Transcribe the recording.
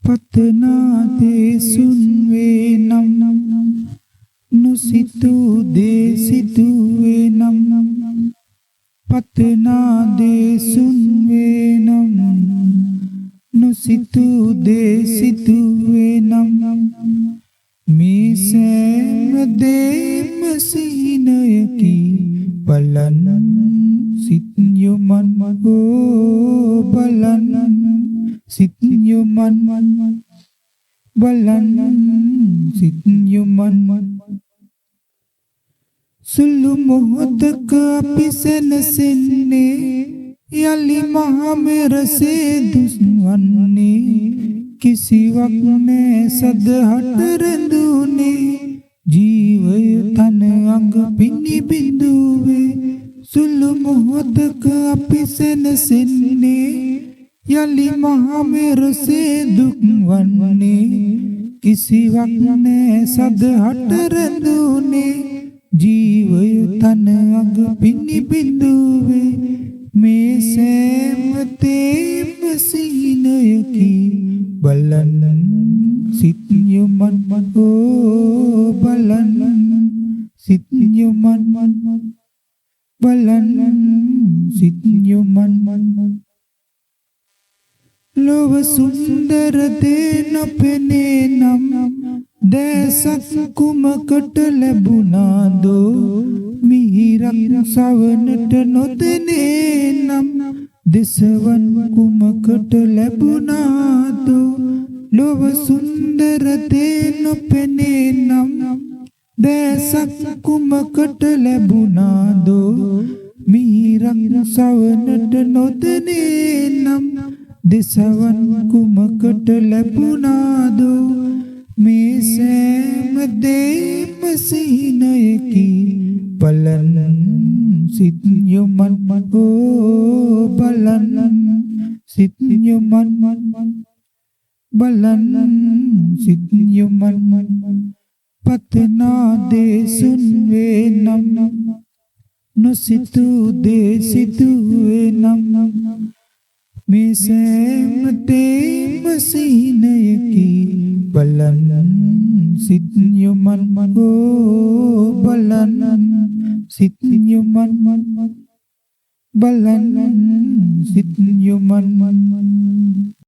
පතනා දේසුන් වේ නම් නුසිතූ දේ සිදුවේ නම් පතනා දේසුන් වේ නම් නුසිතූ දේ සිදුවේ නම් මේ සෑම දේම සිහිනයකි බලන්න සිත් යොමන් බලන්න සිත් යොමන් බලන්න සිත් යොමන් සුළු මොහොතක අපි සැනසෙන්නේ යලි මහා මෙරසේ දුස්වන්නේ කිසිවක් නෑ සදහට රැඳුනේ ජීවය තන අඟ පිණි බිඳුවේ සුළු මොහොතක අපි සැනසෙන්නේ යලි මහා මෙරසේ දුක්වන්නේ කිසිවක් නෑ සදහට රැඳුනේ ජීවය තන අඟ පිණි බිඳුවේ මේ සෑම තේම සිහිනයකි බලන්න සිත් යොමන් බලන්න සිත් යොමන් බලන්න සිත් යොමන් ලොව සුන්දර දේ නොපෙනේ නම් දැසක් කුමකට ලැබුණාදෝ මිහිරක් සවනට නොදෙනේ නම් දෙසවන් කුමකට ලැබුණාදෝ ලොව සුන්දර දේ නොපෙනේ නම් දැසක් කුමකට ලැබුණාදෝ මිහිරක් සවනට නොදෙනේ නම් දෙසවන් කුමකට ලැබුණාදෝ මේ සෑම දේම සිහිනයකි බලන්න සිත් යොමන් බලන්න සිත් යොමන් බලන්න සිත් යොමන් පතනා දේසුන් වේ නම් නොසිතූ දේ සිදුවේ නම් මේ සෑම දේම සිහිනයකි බලන්න සිත් යොමන් බලන්න සිත් යොමන් බලන්න සිත් යොමන්